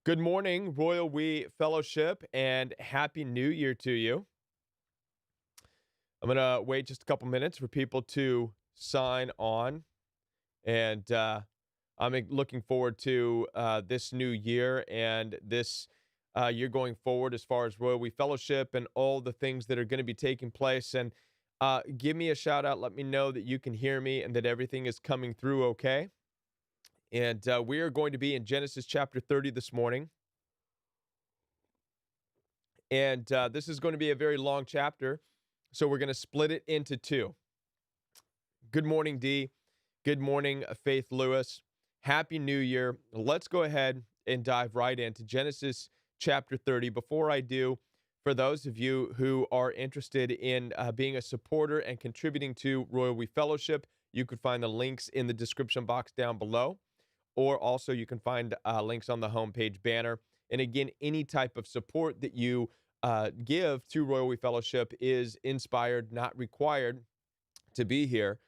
Good morning, Royal We Fellowship, and Happy New Year to you. I'm going to wait just a couple minutes for people to sign on, and I'm looking forward to this new year and this year going forward as far as Royal We Fellowship and all the things that are going to be taking place. And give me a shout out. Let me know that you can hear me and that everything is coming through okay. And we are going to be in Genesis chapter 30 this morning. And this is going to be a very long chapter, so we're going to split it into two. Good morning, Dee. Good morning, Faith Lewis. Happy New Year. Let's go ahead and dive right into Genesis chapter 30. Before I do, for those of you who are interested in being a supporter and contributing to Royal We Fellowship, you could find the links in the description box down below, or also you can find links on the homepage banner. And again, any type of support that you give to Royal We Fellowship is inspired, not required to be here.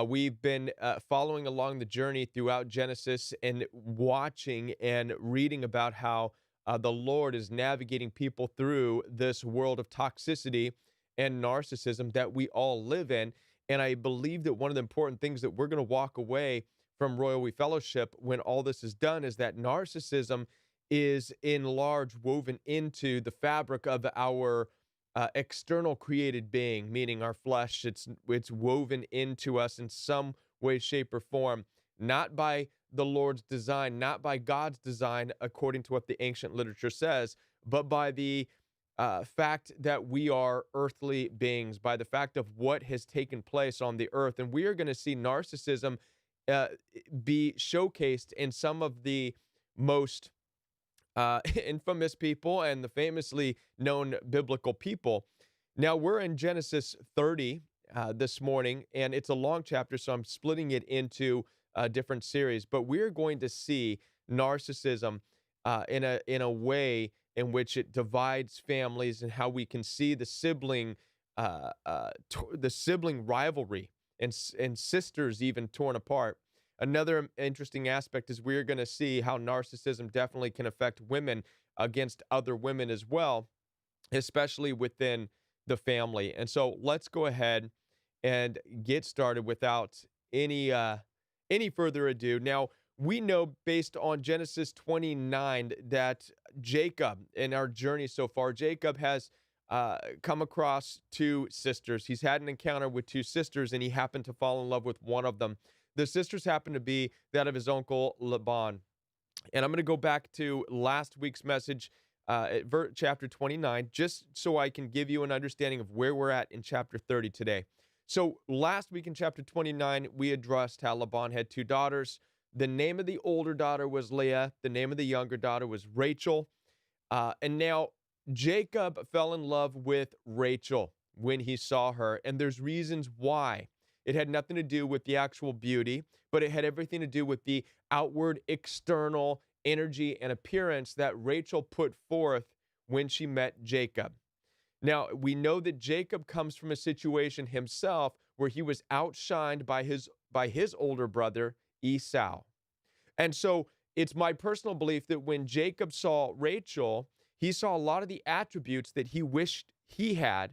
We've been following along the journey throughout Genesis and watching and reading about how the Lord is navigating people through this world of toxicity and narcissism that we all live in. And I believe that one of the important things that we're going to walk away from Royal We Fellowship when all this is done is that narcissism is in large woven into the fabric of our external created being, meaning our flesh. It's woven into us in some way, shape, or form, not by the Lord's design, not by God's design, according to what the ancient literature says, but by the fact that we are earthly beings, by the fact of what has taken place on the earth. And we are going to see narcissism be showcased in some of the most infamous people and the famously known biblical people. Now, we're in Genesis 30 this morning, and it's a long chapter, so I'm splitting it into a different series. But we're going to see narcissism in a way in which it divides families, and how we can see the sibling rivalry and sisters even torn apart. Another interesting aspect is we're going to see how narcissism definitely can affect women against other women as well, especially within the family. And so let's go ahead and get started without any further ado. Now, we know based on Genesis 29 that Jacob, in our journey so far, Jacob has come across two sisters. He's had an encounter with two sisters, and he happened to fall in love with one of them. The sisters happen to be that of his uncle Laban. And I'm going to go back to last week's message at chapter 29, just so I can give you an understanding of where we're at in chapter 30 today. So last week in chapter 29, we addressed how Laban had two daughters. The name of the older daughter was Leah. The name of the younger daughter was Rachel. And now Jacob fell in love with Rachel when he saw her. And there's reasons why. It had nothing to do with the actual beauty, but it had everything to do with the outward, external energy and appearance that Rachel put forth when she met Jacob. Now, we know that Jacob comes from a situation himself where he was outshined by his older brother, Esau. And so it's my personal belief that when Jacob saw Rachel, he saw a lot of the attributes that he wished he had,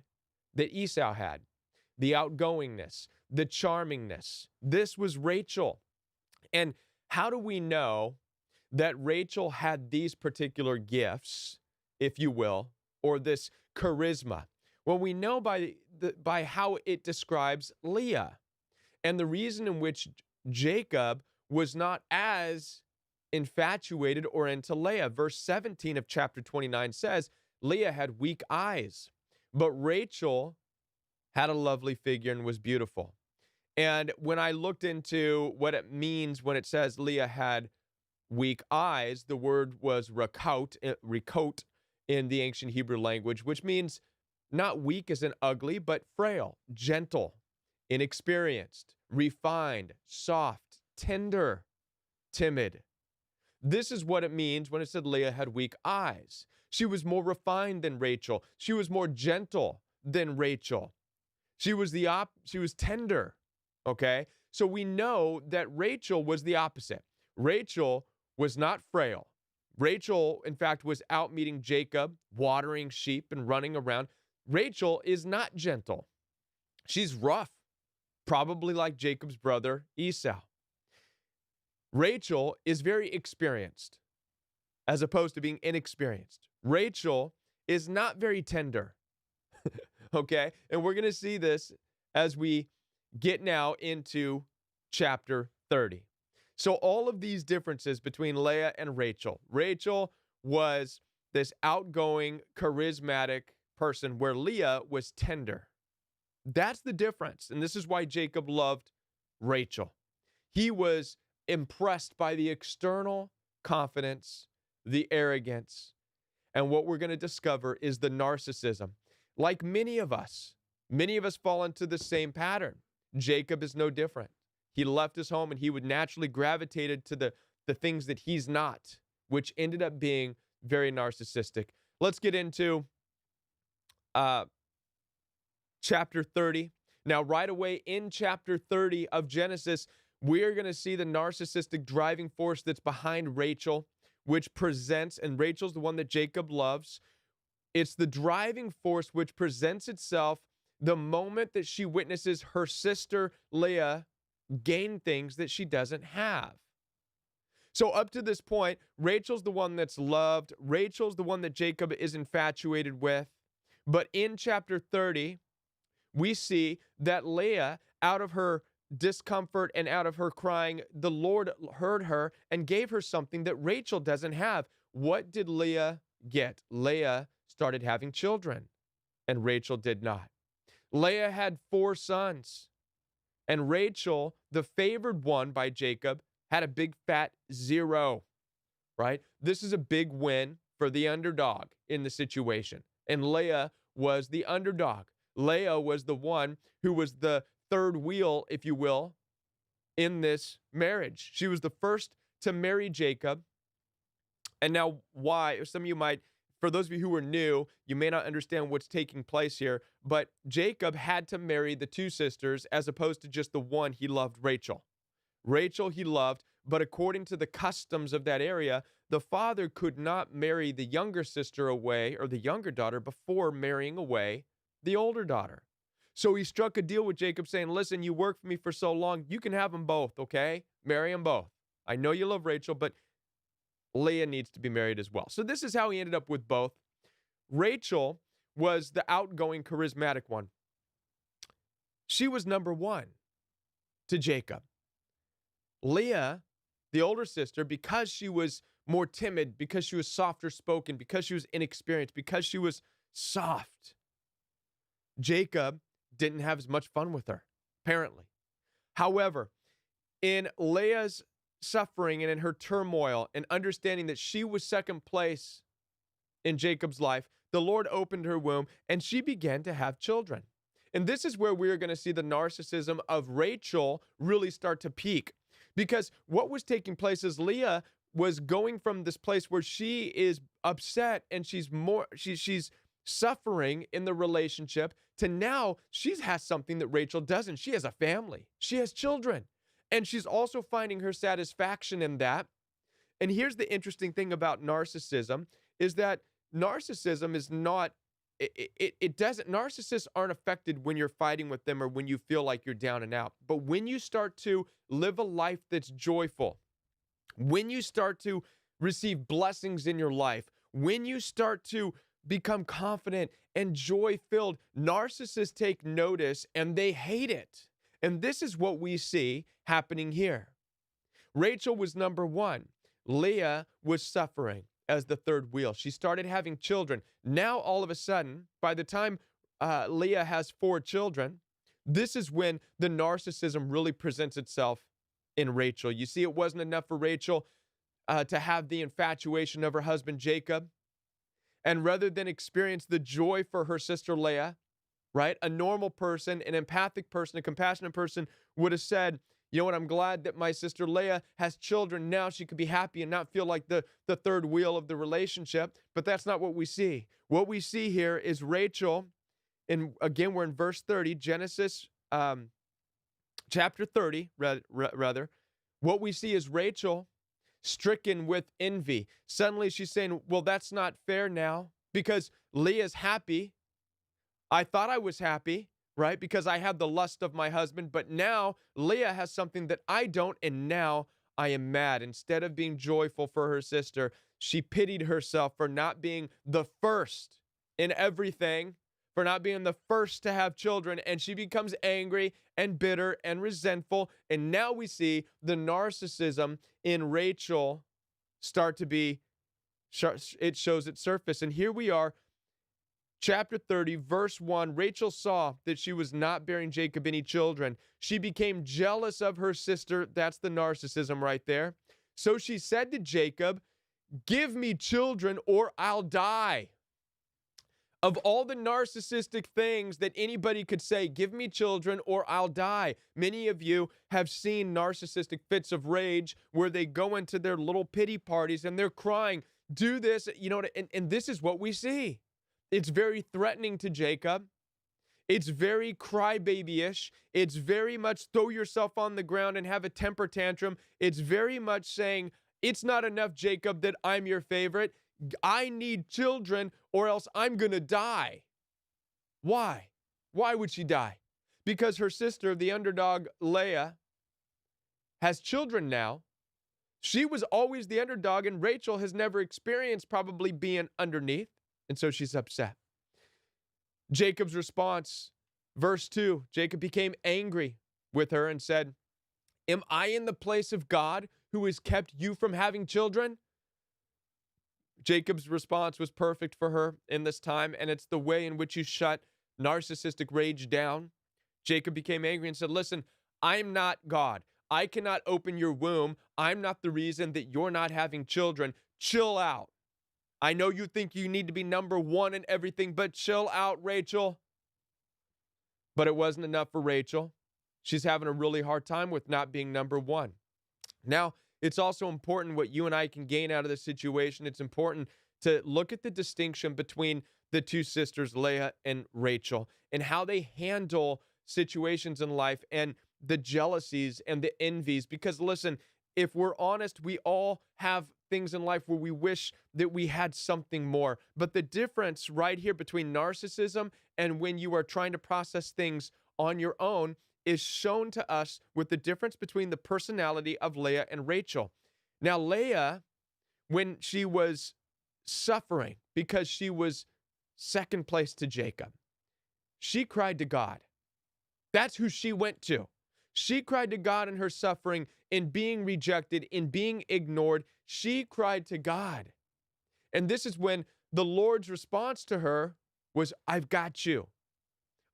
that Esau had. The outgoingness, the charmingness. This was Rachel. And how do we know that Rachel had these particular gifts, if you will, or this charisma? Well, we know by how it describes Leah. And the reason in which Jacob was not as infatuated or into Leah. Verse 17 of chapter 29 says, Leah had weak eyes, but Rachel had a lovely figure and was beautiful. And when I looked into what it means when it says Leah had weak eyes, the word was rakot in the ancient Hebrew language, which means not weak as in ugly, but frail, gentle, inexperienced, refined, soft, tender, timid. This is what it means when it said Leah had weak eyes. She was more refined than Rachel. She was more gentle than Rachel. She was tender, okay? So we know that Rachel was the opposite. Rachel was not frail, Rachel, in fact, was out meeting Jacob, watering sheep and running around. Rachel is not gentle. She's rough, probably like Jacob's brother Esau. Rachel is very experienced as opposed to being inexperienced. Rachel is not very tender, okay? And we're going to see this as we get now into chapter 30. So all of these differences between Leah and Rachel. Rachel was this outgoing, charismatic person where Leah was tender. That's the difference. And this is why Jacob loved Rachel. He was impressed by the external confidence, the arrogance, and what we're going to discover is the narcissism. Like many of us fall into the same pattern. Jacob is no different. He left his home and he would naturally gravitated to the things that he's not, which ended up being very narcissistic. Let's get into chapter 30. Now, right away in chapter 30 of Genesis, we're going to see the narcissistic driving force that's behind Rachel, which presents, and Rachel's the one that Jacob loves. It's the driving force which presents itself the moment that she witnesses her sister Leah gain things that she doesn't have. So up to this point, Rachel's the one that's loved. Rachel's the one that Jacob is infatuated with. But in chapter 30, we see that Leah, out of her discomfort and out of her crying, the Lord heard her and gave her something that Rachel doesn't have. What did Leah get? Leah started having children, and Rachel did not. Leah had 4 sons, and Rachel, the favored one by Jacob, had a big fat 0, right? This is a big win for the underdog in the situation. And Leah was the underdog. Leah was the one who was the third wheel, if you will, in this marriage. She was the first to marry Jacob. And now why? Some of you might, for those of you who are new, you may not understand what's taking place here, but Jacob had to marry the 2 sisters as opposed to just the one. He loved Rachel. Rachel he loved, but according to the customs of that area, the father could not marry the younger sister away, or the younger daughter, before marrying away the older daughter. So he struck a deal with Jacob saying, listen, you worked for me for so long, you can have them both, okay? Marry them both. I know you love Rachel, but Leah needs to be married as well. So this is how he ended up with both. Rachel was the outgoing, charismatic one. She was number 1 to Jacob. Leah, the older sister, because she was more timid, because she was softer spoken, because she was inexperienced, because she was soft, Jacob didn't have as much fun with her, apparently. However, in Leah's suffering and in her turmoil and understanding that she was second place in Jacob's life, the Lord opened her womb and she began to have children. And this is where we're going to see the narcissism of Rachel really start to peak. Because what was taking place is Leah was going from this place where she is upset and she's suffering in the relationship to now she has something that Rachel doesn't. She has a family. She has children. And she's also finding her satisfaction in that. And here's the interesting thing about narcissism is that narcissism is not, narcissists aren't affected when you're fighting with them or when you feel like you're down and out. But when you start to live a life that's joyful, when you start to receive blessings in your life, when you start to become confident and joy-filled, narcissists take notice and they hate it. And this is what we see happening here. Rachel was number 1. Leah was suffering as the third wheel. She started having children. Now, all of a sudden, by the time Leah has 4 children, this is when the narcissism really presents itself in Rachel. You see, it wasn't enough for Rachel to have the infatuation of her husband Jacob. And rather than experience the joy for her sister Leah, right? A normal person, an empathic person, a compassionate person would have said, you know what, I'm glad that my sister Leah has children. Now she could be happy and not feel like the third wheel of the relationship. But that's not what we see. What we see here is Rachel, and again, we're in verse 30, Genesis chapter 30, rather. What we see is Rachel stricken with envy. Suddenly she's saying, well, that's not fair now because Leah's happy. I thought I was happy, right? Because I had the lust of my husband, but now Leah has something that I don't, and now I am mad. Instead of being joyful for her sister, she pitied herself for not being the first in everything, for not being the first to have children, and she becomes angry and bitter and resentful. And now we see the narcissism in Rachel start to be, it shows its surface. And here we are, chapter 30, verse 1, Rachel saw that she was not bearing Jacob any children. She became jealous of her sister. That's the narcissism right there. So she said to Jacob, give me children or I'll die. Of all the narcissistic things that anybody could say, give me children or I'll die. Many of you have seen narcissistic fits of rage where they go into their little pity parties and they're crying, do this, and this is what we see. It's very threatening to Jacob. It's very crybaby-ish. It's very much throw yourself on the ground and have a temper tantrum. It's very much saying, it's not enough, Jacob, that I'm your favorite. I need children or else I'm going to die. Why? Why would she die? Because her sister, the underdog Leah, has children now. She was always the underdog, and Rachel has never experienced probably being underneath, and so she's upset. Jacob's response, verse 2, Jacob became angry with her and said, am I in the place of God who has kept you from having children? Jacob's response was perfect for her in this time, and it's the way in which you shut narcissistic rage down. Jacob became angry and said, listen, I'm not God. I cannot open your womb. I'm not the reason that you're not having children. Chill out. I know you think you need to be number one in everything, but chill out, Rachel. But it wasn't enough for Rachel. She's having a really hard time with not being number one. Now, it's also important what you and I can gain out of this situation. It's important to look at the distinction between the two sisters, Leah and Rachel, and how they handle situations in life and the jealousies and the envies. Because listen, if we're honest, we all have things in life where we wish that we had something more. But the difference right here between narcissism and when you are trying to process things on your own is shown to us with the difference between the personality of Leah and Rachel. Now, Leah, when she was suffering because she was second place to Jacob, she cried to God. That's who she went to. She cried to God in her suffering, in being rejected, in being ignored. She cried to God. And this is when the Lord's response to her was, I've got you.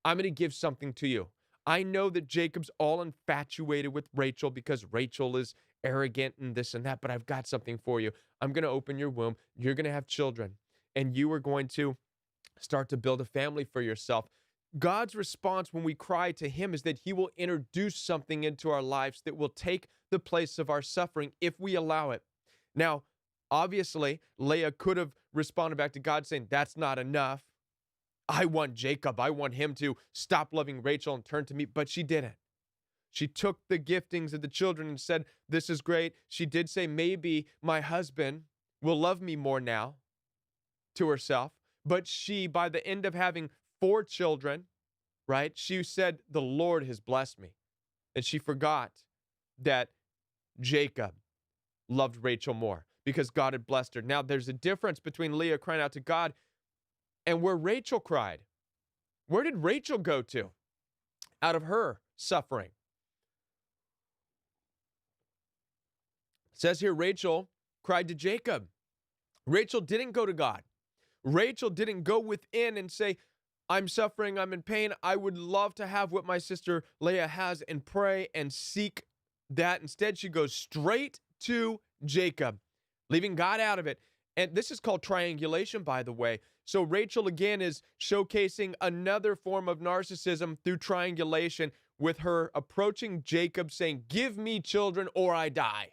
I'm going to give something to you. I know that Jacob's all infatuated with Rachel because Rachel is arrogant and this and that, but I've got something for you. I'm going to open your womb. You're going to have children, and you are going to start to build a family for yourself. God's response when we cry to him is that he will introduce something into our lives that will take the place of our suffering if we allow it. Now, obviously, Leah could have responded back to God saying, that's not enough. I want Jacob. I want him to stop loving Rachel and turn to me. But she didn't. She took the giftings of the children and said, this is great. She did say, maybe my husband will love me more now, to herself. But she, by the end of having 4 children, right, she said, the Lord has blessed me. And she forgot that Jacob loved Rachel more because God had blessed her. Now, there's a difference between Leah crying out to God and where Rachel cried. Where did Rachel go to out of her suffering? It says here, Rachel cried to Jacob. Rachel didn't go to God. Rachel didn't go within and say, I'm suffering, I'm in pain. I would love to have what my sister Leah has and pray and seek that. Instead, she goes straight to Jacob, leaving God out of it. And this is called triangulation, by the way. So Rachel, again, is showcasing another form of narcissism through triangulation with her approaching Jacob saying, give me children or I die.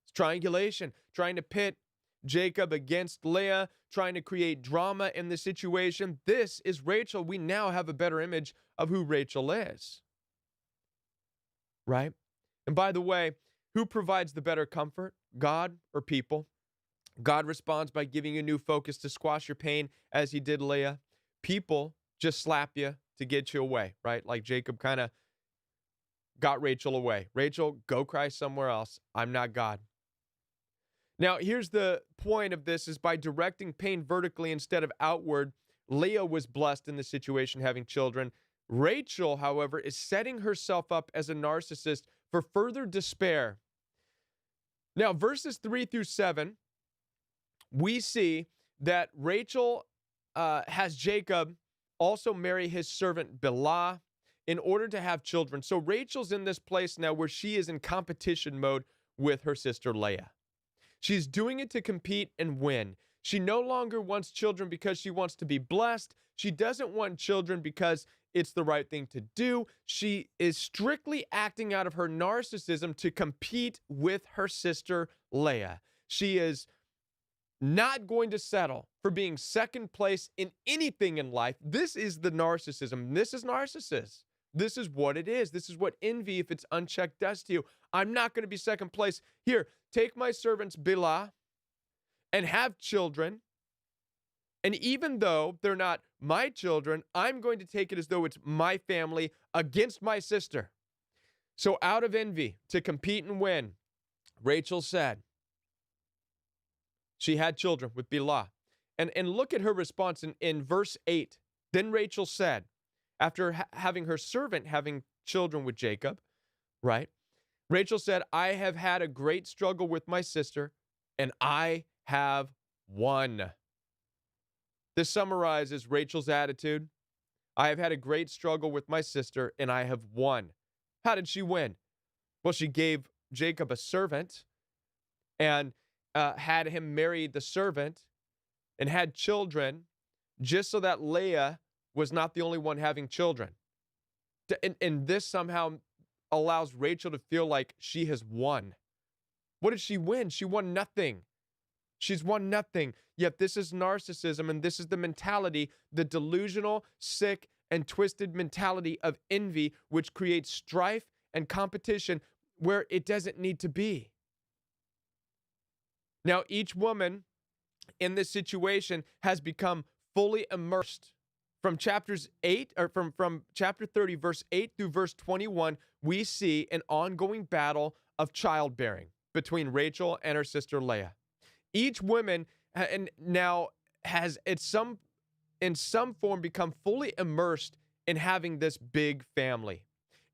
It's triangulation, trying to pit Jacob against Leah, trying to create drama in the situation. This is Rachel. We now have a better image of who Rachel is. Right? And by the way, Who provides the better comfort, God or people? God responds by giving you new focus to squash your pain as he did Leah. People just slap you to get you away, right? Like Jacob kind of got Rachel away. Rachel, go cry somewhere else. I'm not God. Now, here's the point of this is by directing pain vertically instead of outward, Leah was blessed in the situation having children. Rachel, however, is setting herself up as a narcissist for further despair. Now, verses 3 through 7, we see that Rachel has Jacob also marry his servant Bilhah in order to have children. So Rachel's in this place now where she is in competition mode with her sister Leah. She's doing it to compete and win. She no longer wants children because she wants to be blessed. She doesn't want children because it's the right thing to do. She is strictly acting out of her narcissism to compete with her sister Leah. She is not going to settle for being second place in anything in life. This is the narcissism. This is narcissist. This is what it is. This is what envy, if it's unchecked, does to you. I'm not going to be second place. Here, take my servants Bilhah and have children. And even though they're not my children, I'm going to take it as though it's my family against my sister. So out of envy, to compete and win, Rachel said, she had children with Bilhah. And look at her response in verse 8. Then Rachel said, after having her servant having children with Jacob, right? Rachel said, I have had a great struggle with my sister, and I have won. This summarizes Rachel's attitude. I have had a great struggle with my sister, and I have won. How did she win? Well, she gave Jacob a servant and had him marry the servant and had children just so that Leah was not the only one having children. And this somehow allows Rachel to feel like she has won. What did she win? She won nothing. She's won nothing. Yet this is narcissism, and this is the mentality, the delusional, sick, and twisted mentality of envy, which creates strife and competition where it doesn't need to be. Now, each woman in this situation has become fully immersed. From chapters 8 or from chapter 30, verse 8 through verse 21, we see an ongoing battle of childbearing between Rachel and her sister Leah. Each woman and now has in some form become fully immersed in having this big family.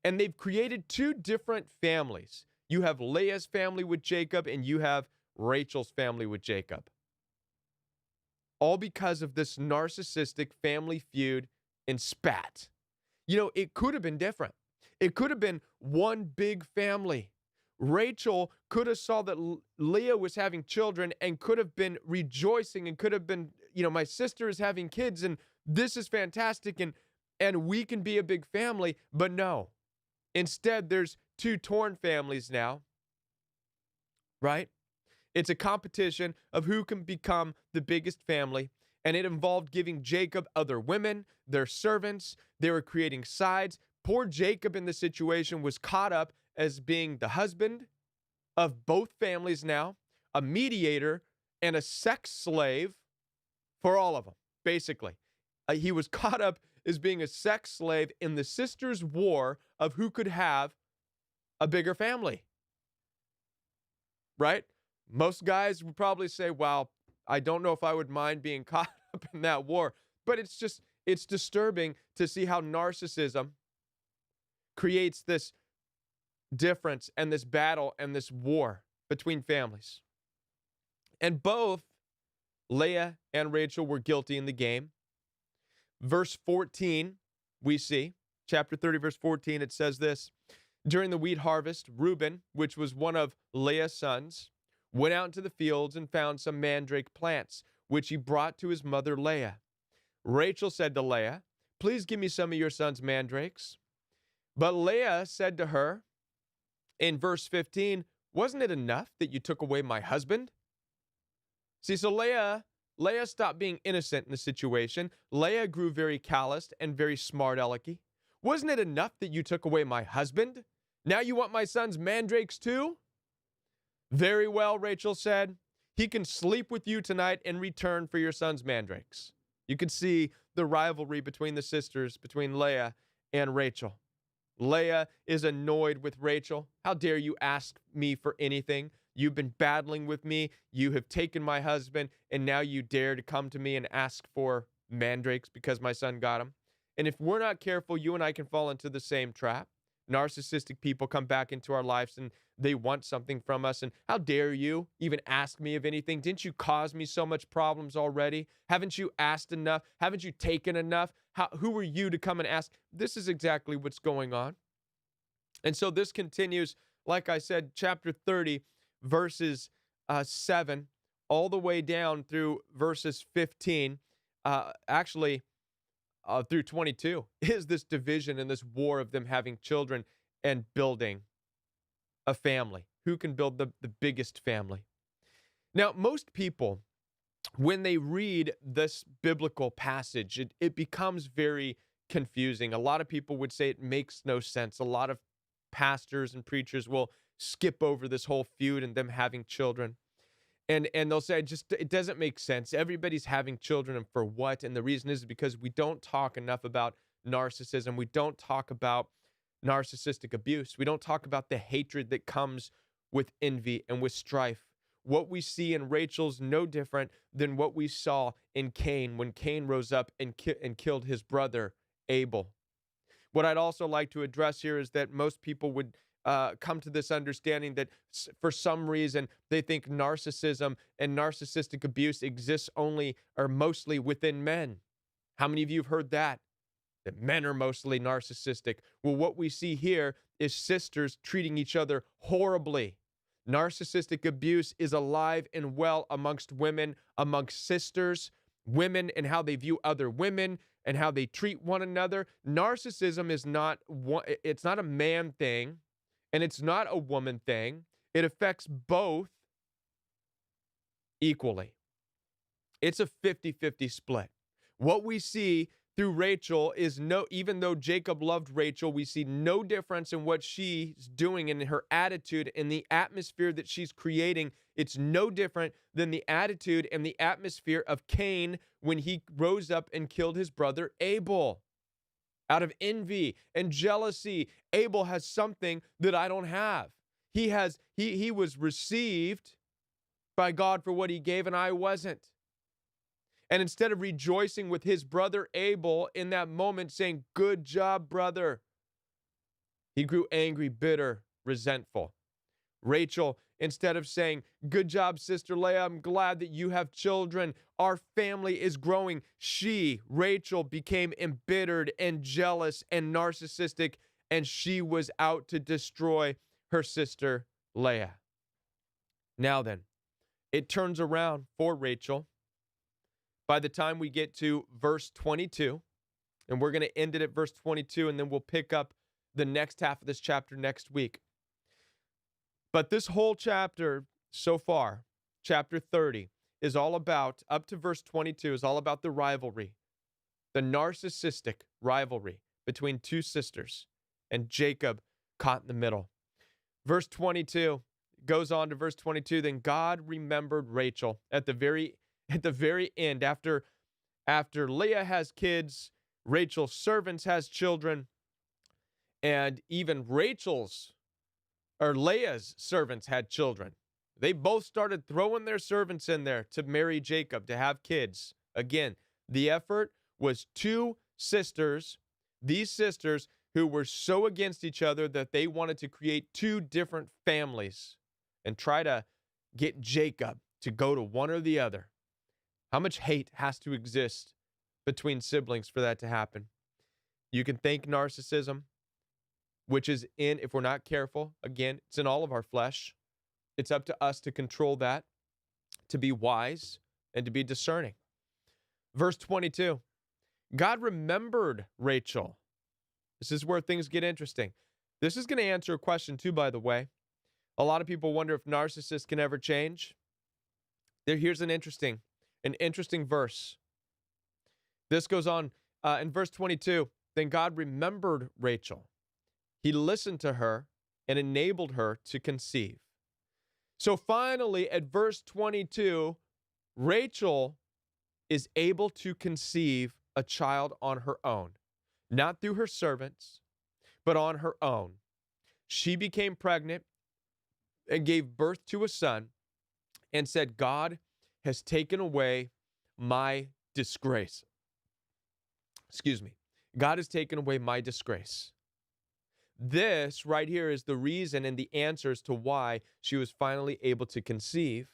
And they've created two different families. You have Leah's family with Jacob, and you have Rachel's family with Jacob. All because of this narcissistic family feud and spat. You know, it could have been different. It could have been one big family. Rachel could have saw that Leah was having children and could have been rejoicing and could have been, my sister is having kids and this is fantastic and we can be a big family. But no, instead there's two torn families now, right? It's a competition of who can become the biggest family, and it involved giving Jacob other women, their servants. They were creating sides. Poor Jacob in the situation was caught up as being the husband of both families now, a mediator, and a sex slave for all of them, basically. He was caught up as being a sex slave in the sisters' war of who could have a bigger family, right? Most guys would probably say, well, I don't know if I would mind being caught up in that war. But it's disturbing to see how narcissism creates this difference and this battle and this war between families. And both Leah and Rachel were guilty in the game. Verse 14, we see, chapter 30, verse 14, it says this, during the wheat harvest, Reuben, which was one of Leah's sons, went out into the fields and found some mandrake plants, which he brought to his mother Leah. Rachel said to Leah, please give me some of your son's mandrakes. But Leah said to her, in verse 15, wasn't it enough that you took away my husband? See, so Leah stopped being innocent in the situation. Leah grew very calloused and very smart alecky. Wasn't it enough that you took away my husband? Now you want my son's mandrakes too? Very well, Rachel said. He can sleep with you tonight in return for your son's mandrakes. You could see the rivalry between the sisters, between Leah and Rachel. Leah is annoyed with Rachel. How dare you ask me for anything? You've been battling with me. You have taken my husband, and now you dare to come to me and ask for mandrakes because my son got them. And if we're not careful, you and I can fall into the same trap. Narcissistic people come back into our lives and they want something from us. And how dare you even ask me of anything? Didn't you cause me so much problems already? Haven't you asked enough? Haven't you taken enough? Who are you to come and ask? This is exactly what's going on. And so this continues, like I said, chapter 30, verses 7, all the way down through verses 15, through 22, is this division and this war of them having children and building a family. Who can build the biggest family? Now, most people, when they read this biblical passage, it becomes very confusing. A lot of people would say it makes no sense. A lot of pastors and preachers will skip over this whole feud and them having children. And they'll say, it doesn't make sense. Everybody's having children, and for what? And the reason is because we don't talk enough about narcissism. We don't talk about narcissistic abuse. We don't talk about the hatred that comes with envy and with strife. What we see in Rachel's no different than what we saw in Cain when Cain rose up and killed his brother Abel. What I'd also like to address here is that most people would come to this understanding that for some reason they think narcissism and narcissistic abuse exists only or mostly within men. How many of you have heard that? That men are mostly narcissistic. Well, what we see here is sisters treating each other horribly. Narcissistic abuse is alive and well amongst women, amongst sisters, women and how they view other women and how they treat one another. Narcissism is it's not a man thing. And it's not a woman thing. It affects both equally. It's a 50-50 split. What we see through Rachel is even though Jacob loved Rachel, we see no difference in what she's doing in her attitude and the atmosphere that she's creating. It's no different than the attitude and the atmosphere of Cain when he rose up and killed his brother Abel. Out of envy and jealousy, Abel has something that I don't have. He was received by God for what he gave, and I wasn't. And instead of rejoicing with his brother Abel in that moment, saying, "Good job, brother," he grew angry, bitter, resentful. Rachel, instead of saying, "Good job, Sister Leah, I'm glad that you have children. Our family is growing," Rachel, became embittered and jealous and narcissistic, and she was out to destroy her sister Leah. Now then, it turns around for Rachel. By the time we get to verse 22, and we're going to end it at verse 22, and then we'll pick up the next half of this chapter next week. But this whole chapter so far, chapter 30, is all about, up to verse 22, is all about the rivalry, the narcissistic rivalry between two sisters, and Jacob caught in the middle. Verse 22 goes on to verse 22, then God remembered Rachel at the very end, after Leah has kids, Rachel's servants has children, and even Leah's servants had children. They both started throwing their servants in there to marry Jacob, to have kids. Again, the effort was two sisters, these sisters who were so against each other that they wanted to create two different families and try to get Jacob to go to one or the other. How much hate has to exist between siblings for that to happen? You can thank narcissism, which is if we're not careful, again, it's in all of our flesh. It's up to us to control that, to be wise, and to be discerning. Verse 22, God remembered Rachel. This is where things get interesting. This is going to answer a question too, by the way. A lot of people wonder if narcissists can ever change. Here's an interesting verse. This goes on in verse 22. Then God remembered Rachel. He listened to her and enabled her to conceive. So finally, at verse 22, Rachel is able to conceive a child on her own, not through her servants, but on her own. She became pregnant and gave birth to a son and said, God has taken away my disgrace. Excuse me. God has taken away my disgrace. This right here is the reason and the answers to why she was finally able to conceive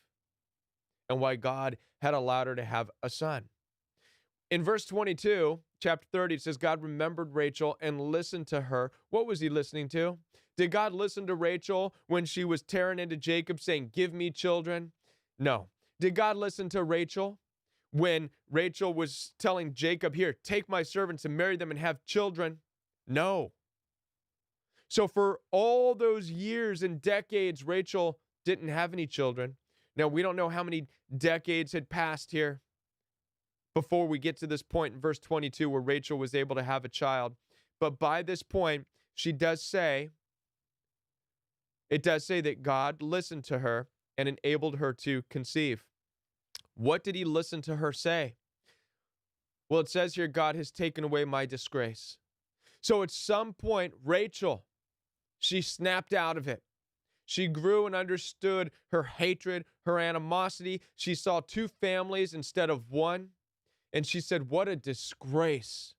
and why God had allowed her to have a son. In verse 22, chapter 30, it says, God remembered Rachel and listened to her. What was he listening to? Did God listen to Rachel when she was tearing into Jacob saying, give me children? No. Did God listen to Rachel when Rachel was telling Jacob, here, take my servants and marry them and have children? No. So for all those years and decades, Rachel didn't have any children. Now, we don't know how many decades had passed here before we get to this point in verse 22 where Rachel was able to have a child. But by this point, it does say that God listened to her and enabled her to conceive. What did he listen to her say? Well, it says here, God has taken away my disgrace. So at some point, Rachel, she snapped out of it. She grew and understood her hatred, her animosity. She saw two families instead of one. And she said, what a disgrace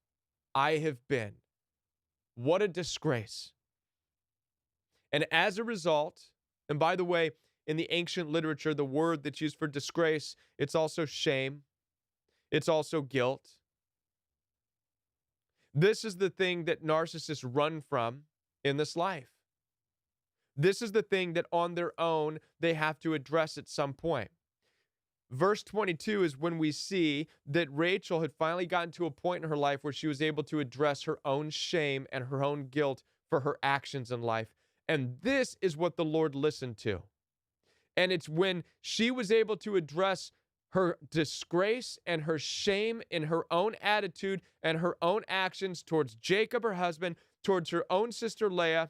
I have been. What a disgrace. And as a result, and by the way, in the ancient literature, the word that's used for disgrace, it's also shame. It's also guilt. This is the thing that narcissists run from in this life. This is the thing that on their own they have to address at some point. Verse 22 is when we see that Rachel had finally gotten to a point in her life where she was able to address her own shame and her own guilt for her actions in life. And this is what the Lord listened to. And it's when she was able to address her disgrace and her shame in her own attitude and her own actions towards Jacob, her husband, towards her own sister Leah.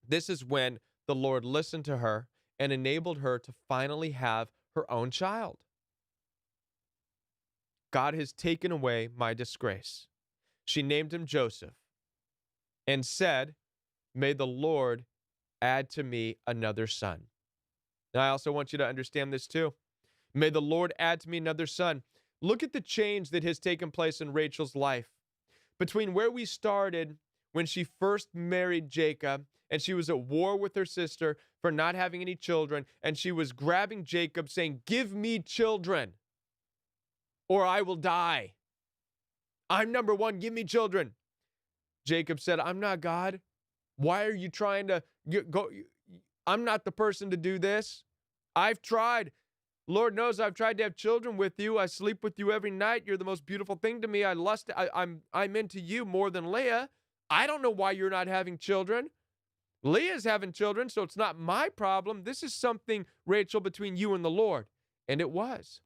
This is when the Lord listened to her and enabled her to finally have her own child. God has taken away my disgrace. She named him Joseph and said, may the Lord add to me another son. Now, I also want you to understand this too. May the Lord add to me another son. Look at the change that has taken place in Rachel's life. Between where we started when she first married Jacob, and she was at war with her sister for not having any children, and she was grabbing Jacob saying, give me children or I will die. I'm number one, give me children. Jacob said, I'm not God. Why are you trying to go? I'm not the person to do this. I've tried. Lord knows I've tried to have children with you. I sleep with you every night. You're the most beautiful thing to me. I'm into you more than Leah. I don't know why you're not having children. Leah's having children, so it's not my problem. This is something, Rachel, between you and the Lord. And it was.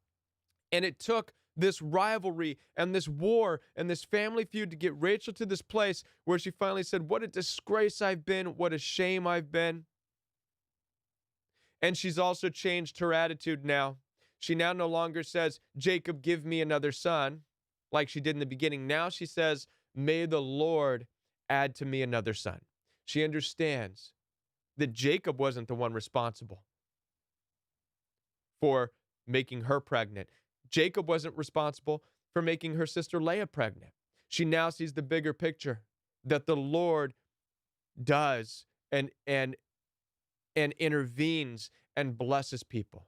And it took this rivalry and this war and this family feud to get Rachel to this place where she finally said, what a disgrace I've been. What a shame I've been. And she's also changed her attitude now. She now no longer says, Jacob, give me another son, like she did in the beginning. Now she says, may the Lord add to me another son. She understands that Jacob wasn't the one responsible for making her pregnant. Jacob wasn't responsible for making her sister Leah pregnant. She now sees the bigger picture that the Lord does and intervenes and blesses people.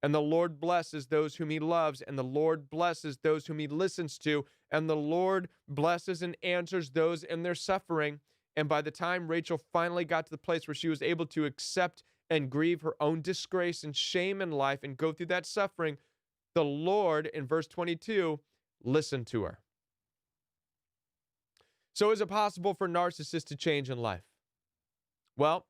And the Lord blesses those whom he loves, and the Lord blesses those whom he listens to, and the Lord blesses and answers those in their suffering. And by the time Rachel finally got to the place where she was able to accept and grieve her own disgrace and shame in life and go through that suffering, the Lord, in verse 22, listened to her. So is it possible for narcissists to change in life? Well,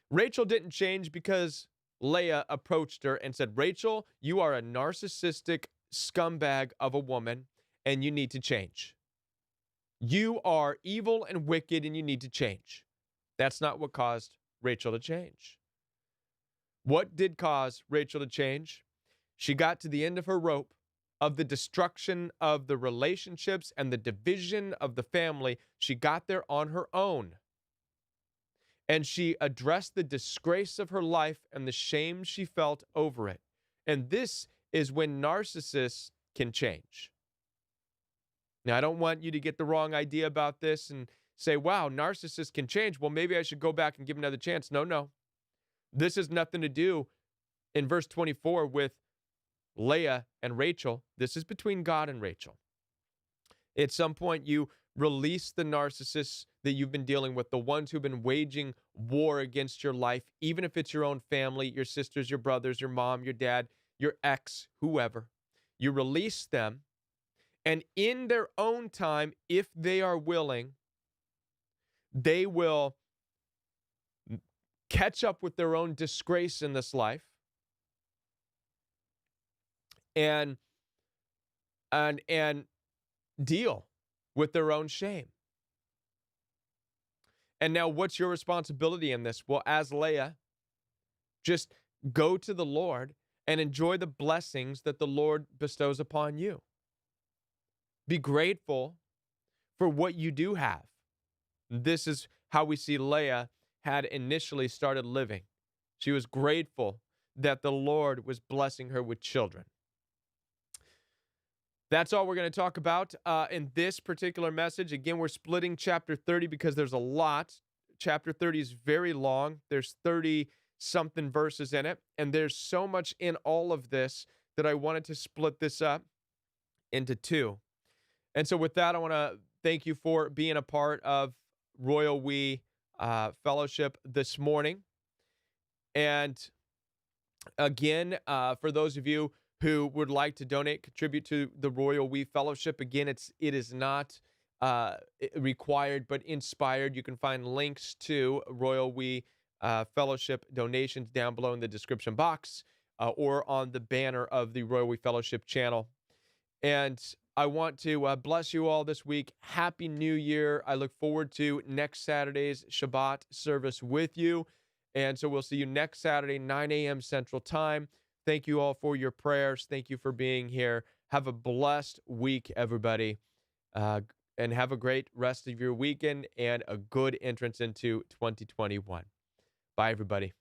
Rachel didn't change because Leah approached her and said, Rachel, you are a narcissistic scumbag of a woman, and you need to change. You are evil and wicked, and you need to change. That's not what caused Rachel to change. What did cause Rachel to change? She got to the end of her rope of the destruction of the relationships and the division of the family. She got there on her own. And she addressed the disgrace of her life and the shame she felt over it. And this is when narcissists can change. Now, I don't want you to get the wrong idea about this and say, wow, narcissists can change. Well, maybe I should go back and give another chance. No, no. This has nothing to do in verse 24 with Leah and Rachel. This is between God and Rachel. At some point, you release the narcissists that you've been dealing with, the ones who've been waging war against your life, even if it's your own family, your sisters, your brothers, your mom, your dad, your ex, whoever. You release them, and in their own time, if they are willing, they will catch up with their own disgrace in this life and deal with their own shame. And now what's your responsibility in this? Well, as Leah, just go to the Lord and enjoy the blessings that the Lord bestows upon you. Be grateful for what you do have. This is how we see Leah had initially started living. She was grateful that the Lord was blessing her with children. That's all we're going to talk about in this particular message. Again, we're splitting chapter 30 because there's a lot. Chapter 30 is very long. There's 30-something verses in it, and there's so much in all of this that I wanted to split this up into two. And so with that, I want to thank you for being a part of Royal We Fellowship this morning. And again, for those of you who would like to donate, contribute to the Royal We Fellowship, again, it is not required, but inspired. You can find links to Royal We Fellowship donations down below in the description box or on the banner of the Royal We Fellowship channel. And I want to bless you all this week. Happy New Year. I look forward to next Saturday's Shabbat service with you. And so we'll see you next Saturday, 9 a.m. Central Time. Thank you all for your prayers. Thank you for being here. Have a blessed week, everybody. And have a great rest of your weekend and a good entrance into 2021. Bye, everybody.